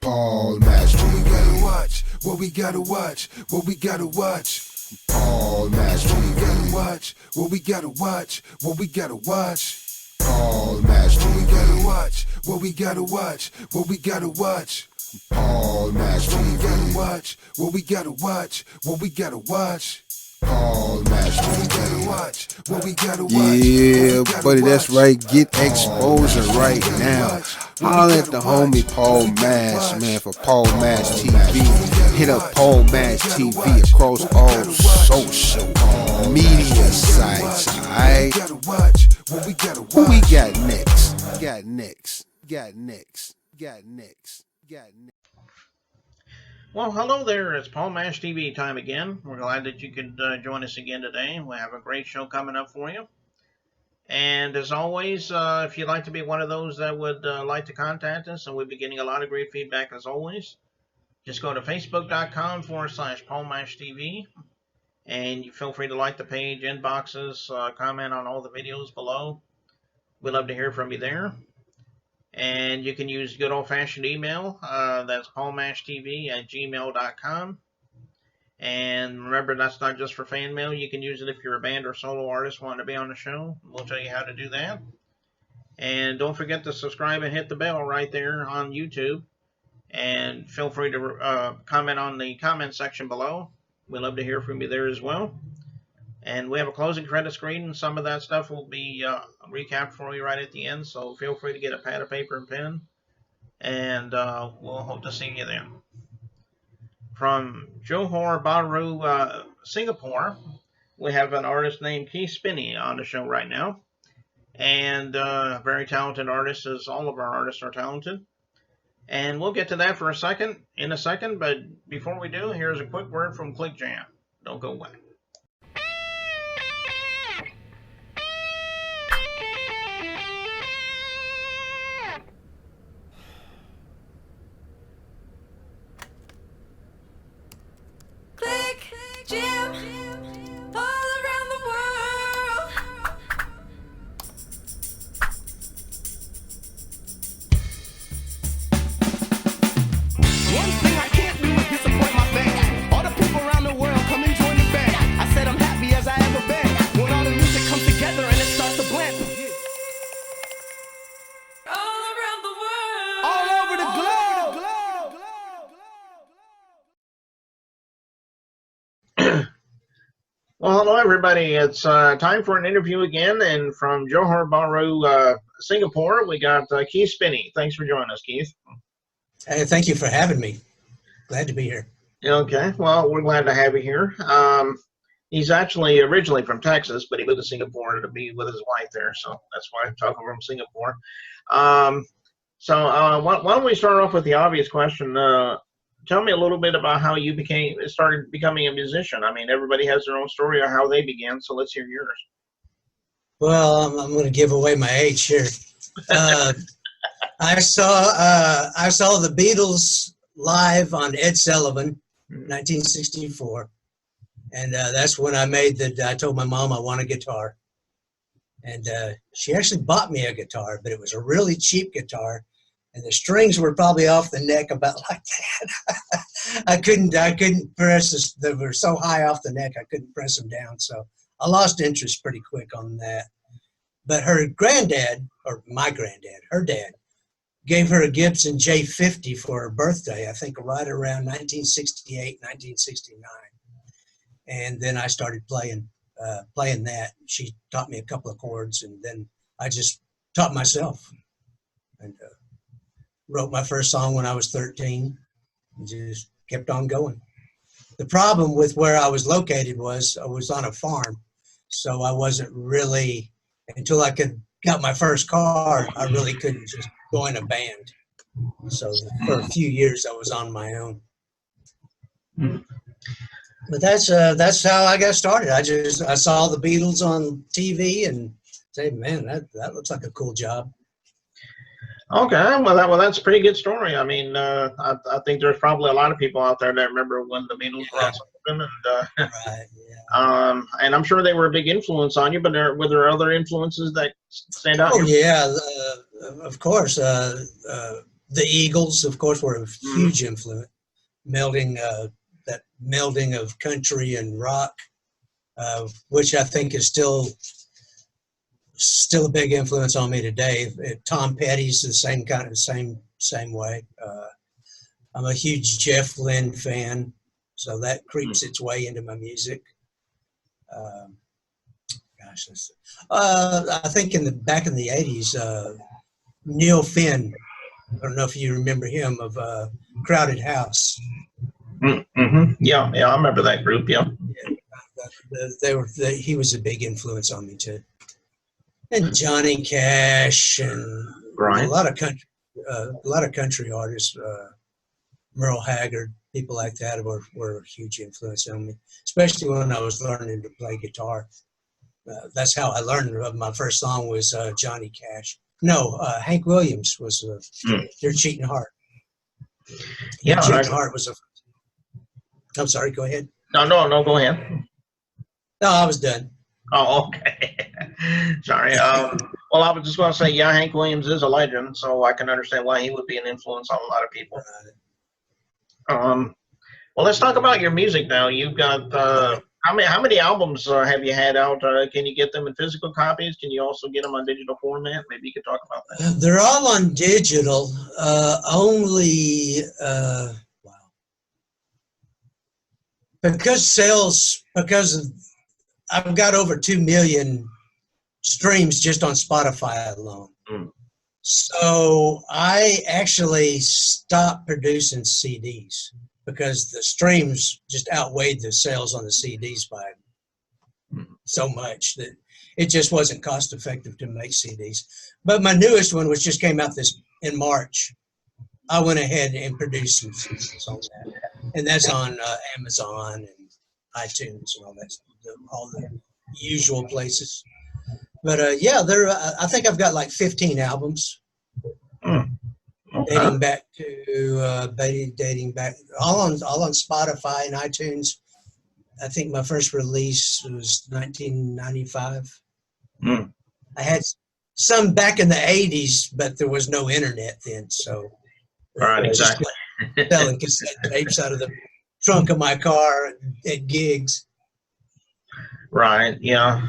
Paul Master. What we gotta watch, what we gotta watch, what we gotta watch. Paul Master. What we gotta watch, what we gotta watch, what we gotta watch. Paul Master. What we gotta watch, what we gotta watch, what we gotta watch. Paul Master. What we gotta watch, what we gotta watch, what we gotta watch. Paul Master. What we gotta watch, what we gotta watch. Yeah, buddy, that's right. Get exposure right now. Holler at the homie Paul Mash, man, for Paul Mash TV. Hit up Paul Mash TV across all social media sites, alright? Who we got next? Got next. Well, hello there. It's Paul Mash TV time again. We're glad that you could join us again today. We have a great show coming up for you. And as always, if you'd like to be one of those that would like to contact us, and we'll be getting a lot of great feedback as always, just go to facebook.com/Paul Mash TV. And you feel free to like the page, inboxes, comment on all the videos below. We'd love to hear from you there. And you can use good old-fashioned email. That's paulmashtv@gmail.com. And remember, that's not just for fan mail. You can use it if you're a band or solo artist wanting to be on the show. We'll tell you how to do that. And don't forget to subscribe and hit the bell right there on YouTube. And feel free to comment on the comment section below. We'd love to hear from you there as well. And we have a closing credit screen, and some of that stuff will be recapped for you right at the end. So feel free to get a pad of paper and pen, and we'll hope to see you then. From Johor Bahru, Singapore, we have an artist named Keith Spinney on the show right now. And a very talented artist, as all of our artists are talented. And we'll get to that in a second, but before we do, here's a quick word from Click Jam. Don't go away. Jam all around the world. One thing I can't do is disappoint my fans. All the people around the world come and join the band. I said I'm happy as I ever been. When all the music comes together and it starts to blend. All around the world. All over the globe. Well, hello everybody. It's time for an interview again, and from Johor Bahru, Singapore, we got Keith Spinney. Thanks for joining us, Keith. Hey, thank you for having me. Glad to be here. Okay, well, we're glad to have you here. He's actually originally from Texas, but he moved to Singapore to be with his wife there, so that's why I'm talking from Singapore. Why don't we start off with the obvious question? Tell me a little bit about how you started becoming a musician. I mean, everybody has their own story of how they began, so let's hear yours. Well, I'm going to give away my age here. I saw the Beatles live on Ed Sullivan, 1964, and that's when I told my mom I want a guitar, and she actually bought me a guitar, but it was a really cheap guitar. And the strings were probably off the neck about like that. I couldn't press this. They were so high off the neck, I couldn't press them down. So I lost interest pretty quick on that. But her granddad, or my granddad, her dad, gave her a Gibson J50 for her birthday, I think right around 1968, 1969. And then I started playing that. She taught me a couple of chords, and then I just taught myself. And wrote my first song when I was 13 and just kept on going. The problem with where I was located was I was on a farm, so I wasn't really, until I got my first car, I really couldn't just join a band. So for a few years I was on my own. But that's how I got started. I saw the Beatles on TV and said, man, that looks like a cool job. Okay, well, that's a pretty good story. I mean, I think there's probably a lot of people out there that remember when the Beatles were on something, and Right, yeah. And I'm sure they were a big influence on you. But were there other influences that stand out? Oh yeah, of course. The Eagles, of course, were a huge influence, that melding of country and rock, which I think is still a big influence on me today. Tom Petty's the same way. I'm a huge Jeff Lynne fan, so that creeps its way into my music. I think back in the 80s, Neil Finn, I don't know if you remember him, of Crowded House. Mm-hmm. Yeah, I remember that group. Yeah, he was a big influence on me too. And Johnny Cash and right. a lot of country artists, Merle Haggard, people like that were a huge influence on me, especially when I was learning to play guitar. That's how I learned. My first song was Johnny Cash. No, Hank Williams was Your Cheating Heart. Yeah, Your Cheating Heart was I'm sorry, go ahead. No, go ahead. No, I was done. Oh, okay. Sorry. Well, I was just going to say, yeah, Hank Williams is a legend, so I can understand why he would be an influence on a lot of people. Well, let's talk about your music now. You've got how many albums have you had out? Can you get them in physical copies? Can you also get them on digital format? Maybe you could talk about that. They're all on digital. Because I've got over 2 million streams just on Spotify alone. So I actually stopped producing CDs because the streams just outweighed the sales on the CDs by so much that it just wasn't cost effective to make CDs. But my newest one, which just came out in March, I went ahead and produced some songs, and that's on Amazon and iTunes and all the usual places. But I think I've got like 15 albums. Okay. Dating back all on Spotify and iTunes. I think my first release was 1995. I had some back in the 80s, but there was no internet then, so right, exactly. Selling cassette tapes out of the trunk of my car at gigs. Right, yeah.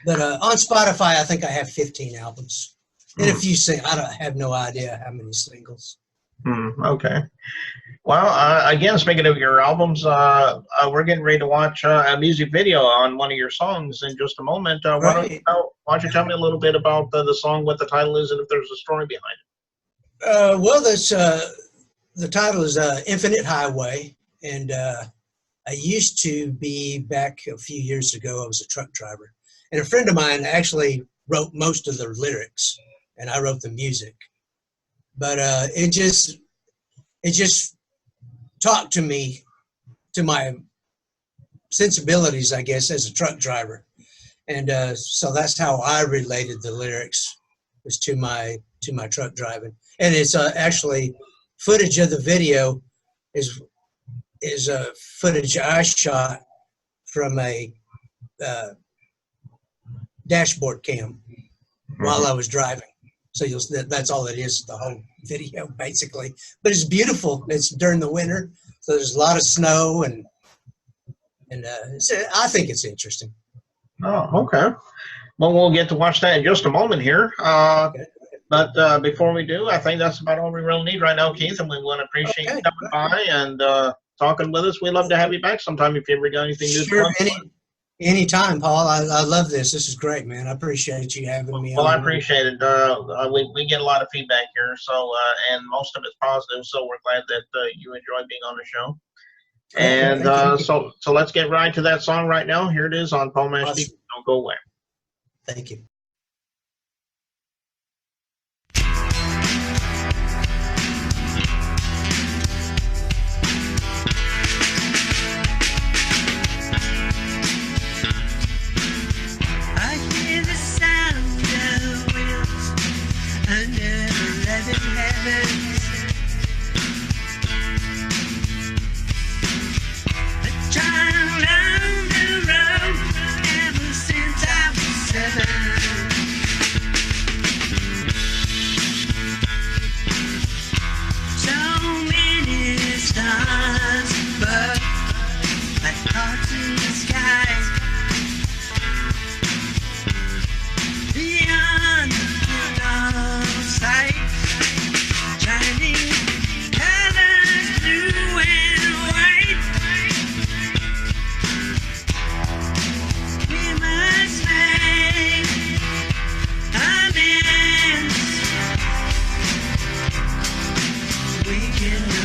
But on Spotify, I think I have 15 albums. And a few I have no idea how many singles. Okay. Well, again, speaking of your albums, we're getting ready to watch a music video on one of your songs in just a moment. Why don't you tell me a little bit about the song, what the title is, and if there's a story behind it? Well, the title is Infinite Highway. And I used to be, back a few years ago, I was a truck driver. And a friend of mine actually wrote most of the lyrics, and I wrote the music. But it just talked to me, to my sensibilities, I guess, as a truck driver. And so that's how I related the lyrics, was to my truck driving. And it's actually footage of the video is footage I shot from a dashboard cam while I was driving. So that's all it is, the whole video, basically. But it's beautiful. It's during the winter, so there's a lot of snow, and I think it's interesting. Oh, okay. Well, we'll get to watch that in just a moment here. Okay. But before we do, I think that's about all we really need right now, Keith, and we want to appreciate you coming by and talking with us. We'd love to have you back sometime if you ever got anything new. Sure, anytime, Paul. I love this. This is great, man. I appreciate you having me on. Well, I appreciate it. We get a lot of feedback here, so and most of it's positive, so we're glad that you enjoyed being on the show. And so let's get right to that song right now. Here it is on Paul Mash. Awesome. Don't go away. Thank you. Ever since I was 7 in the sky. Beyond the dawn of sight, shining colors blue and white. We must make amends. We can